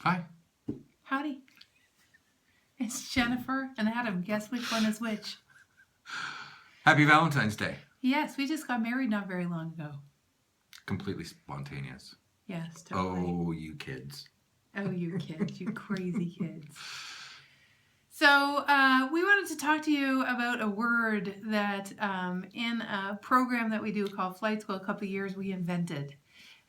Hi. Howdy. It's Jennifer and Adam. Guess which one is which? Happy Valentine's Day. Yes, we just got married not very long ago. Completely spontaneous. Yes, totally. Oh, you kids. Oh, you kids. You crazy kids. So we wanted to talk to you about a word that in a program that we do called Flight School a couple of years we invented.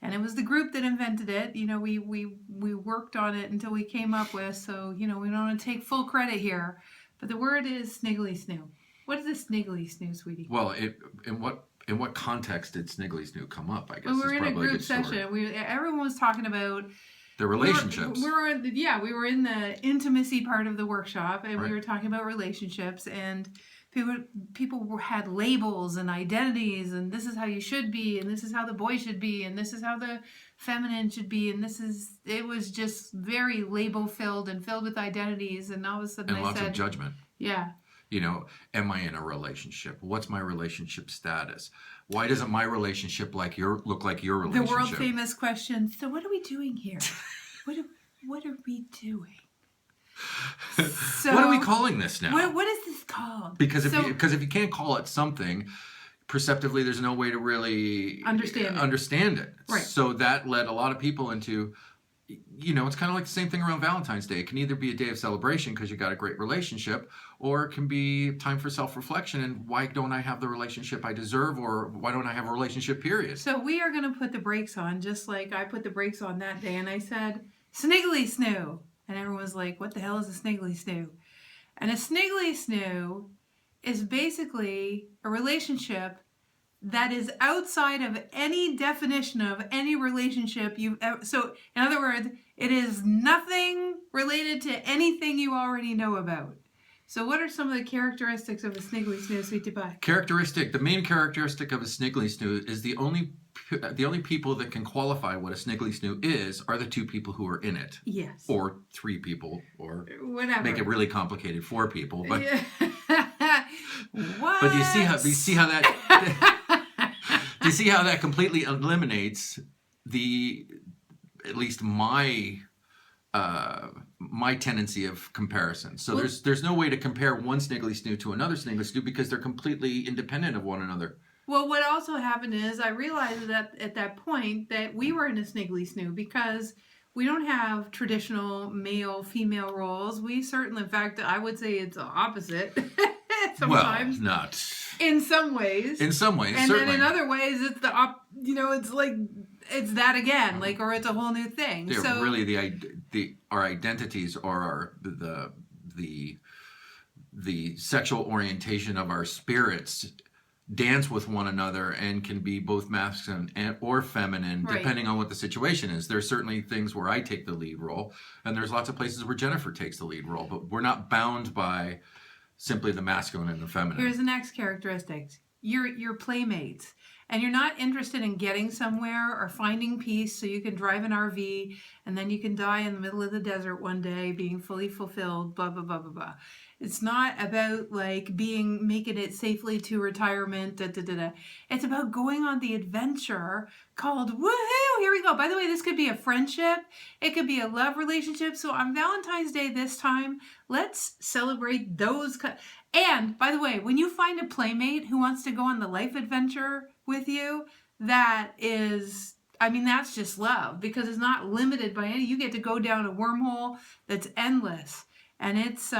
And it was the group that invented it. You know, we worked on it until we came up with, so, you know, we don't want to take full credit here. But the word is Sniggly Snoo. What is a Sniggly Snoo, sweetie? Well, in what context did Sniggly Snoo come up? I guess we were in a probably group good story. session. Everyone was talking about the relationships. We were in the intimacy part of the workshop, and Right. we were talking about relationships, and people had labels and identities, and this is how you should be, and this is how the boy should be, and this is how the feminine should be, and it was just very label filled and filled with identities, and all of a sudden and lots of judgment. Yeah. You know, am I in a relationship? What's my relationship status? Why doesn't my relationship look like your relationship? The world famous question. So what are we doing here? What are we doing? So, what are we calling this now? What is this called? Because if you can't call it something, perceptively, there's no way to really understand it. Right. So that led a lot of people into, you know, it's kind of like the same thing around Valentine's Day. It can either be a day of celebration because you got a great relationship, or it can be time for self-reflection and why don't I have the relationship I deserve, or why don't I have a relationship, period. So we are going to put the brakes on, just like I put the brakes on that day, and I said, Sniggly Snoo. And everyone was like, what the hell is a Sniggly Snoo? And a Sniggly Snoo is basically a relationship that is outside of any definition of any relationship you've ever... So, in other words, it is nothing related to anything you already know about. So what are some of the characteristics of a Sniggly Snoo, sweetie pie? The main characteristic of a Sniggly Snoo is the only people that can qualify what a Sniggly Snoo is are the two people who are in it. Yes. Or 3 people, or whatever. Make it really complicated, 4 people. But yeah. What? But do you see how that do you see how that completely eliminates at least my tendency of comparison. So there's no way to compare one Sniggly Snoo to another Sniggly Snoo because they're completely independent of one another. Well, what also happened is I realized that at that point that we were in a Sniggly Snoo because we don't have traditional male-female roles. We certainly, in fact, I would say it's the opposite sometimes. Well, not. In some ways. In some ways, and certainly. And then in other ways, it's it's like, it's that again, like, or it's a whole new thing. They're so really our identities or the sexual orientation of our spirits dance with one another and can be both masculine or feminine, right, depending on what the situation is. There's certainly things where I take the lead role, and there's lots of places where Jennifer takes the lead role, but we're not bound by simply the masculine and the feminine. Here's the next characteristic. You're playmates, and you're not interested in getting somewhere or finding peace so you can drive an RV and then you can die in the middle of the desert one day being fully fulfilled, blah, blah, blah, blah, blah. It's not about like making it safely to retirement, da, da, da, da. It's about going on the adventure called woohoo, here we go. By the way, this could be a friendship. It could be a love relationship. So on Valentine's Day this time, let's celebrate those. And by the way, when you find a playmate who wants to go on the life adventure with you, that's just love, because it's not limited by any. You get to go down a wormhole that's endless, and it's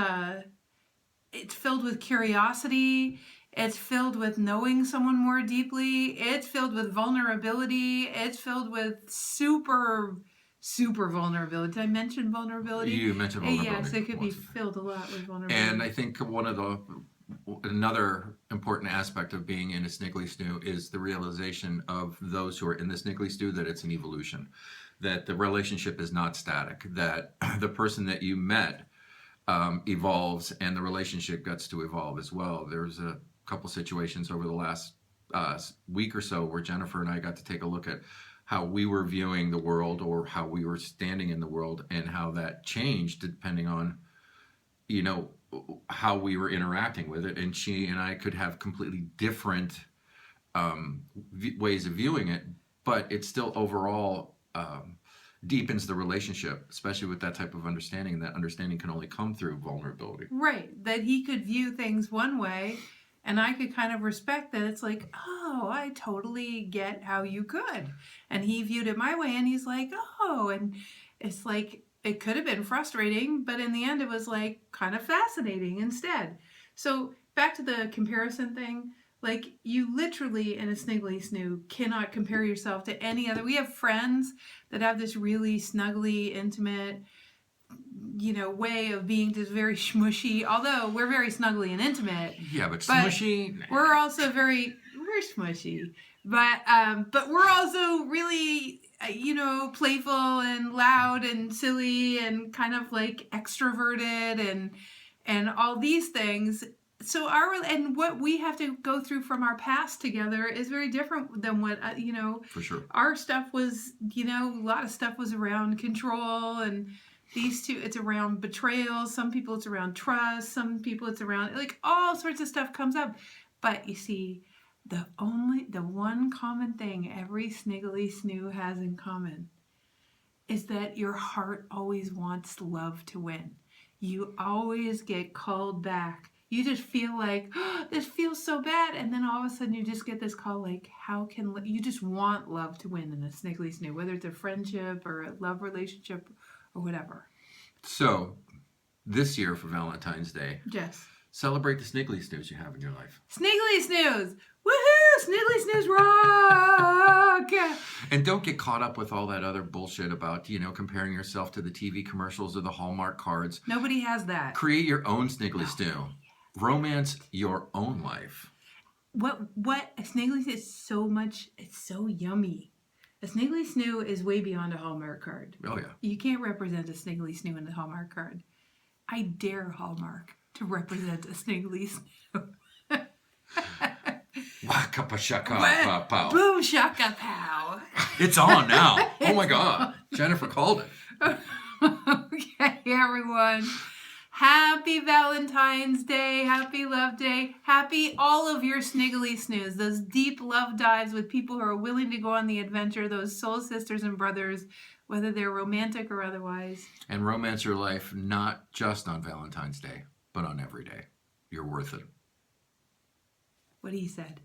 filled with curiosity. It's filled with knowing someone more deeply. It's filled with vulnerability. It's filled with super vulnerability. Did I mention vulnerability? You mentioned vulnerability. Yes, it could be filled a lot with vulnerability. And I think another important aspect of being in a Sniggly Snoo is the realization of those who are in the Sniggly Snoo that it's an evolution, that the relationship is not static, that the person that you met evolves and the relationship gets to evolve as well. There's a couple situations over the last week or so where Jennifer and I got to take a look at how we were viewing the world or how we were standing in the world, and how that changed depending on, you know, how we were interacting with it. And she and I could have completely different ways of viewing it, but it's still overall deepens the relationship, especially with that type of understanding. And that understanding can only come through vulnerability. Right. That he could view things one way, and I could kind of respect that. It's like, oh, I totally get how you could. And he viewed it my way, and he's like, oh, and it's like, it could have been frustrating, but in the end, it was like kind of fascinating instead. So back to the comparison thing, like you literally in a Sniggly Snoo cannot compare yourself to any other. We have friends that have this really snuggly, intimate, way of being just very smushy. Although we're very snuggly and intimate, Yeah, but smushy. we're also we're smushy. But we're also really playful and loud and silly and kind of like extroverted and all these things. So and what we have to go through from our past together is very different than what For sure. our stuff was. A lot of stuff was around control, and these two, it's around betrayal. Some people it's around trust. Some people it's around like all sorts of stuff comes up. But you see, the one common thing every Sniggly Snoo has in common is that your heart always wants love to win. You always get called back. You just feel like, oh, this feels so bad. And then all of a sudden you just get this call like, you just want love to win in a Sniggly Snoo, whether it's a friendship or a love relationship or whatever. So this year for Valentine's Day, Yes. celebrate the Sniggly Snoos you have in your life. Sniggly Snoos! Woohoo! Sniggly Snoos rock! And don't get caught up with all that other bullshit about, comparing yourself to the TV commercials or the Hallmark cards. Nobody has that. Create your own Sniggly Snoo. Romance your own life. What a Sniggly Snoo is so much, it's so yummy. A Sniggly Snoo is way beyond a Hallmark card. Oh, yeah. You can't represent a Sniggly Snoo in a Hallmark card. I dare Hallmark to represent a Sniggly Snoo. Waka shaka pow. Boom shaka pow. It's on now. Oh my God. Jennifer called it. Okay, everyone. Happy Valentine's Day. Happy Love Day. Happy all of your Sniggly Snoos. Those deep love dives with people who are willing to go on the adventure. Those soul sisters and brothers, whether they're romantic or otherwise. And romance your life not just on Valentine's Day, but on every day. You're worth it. What he said.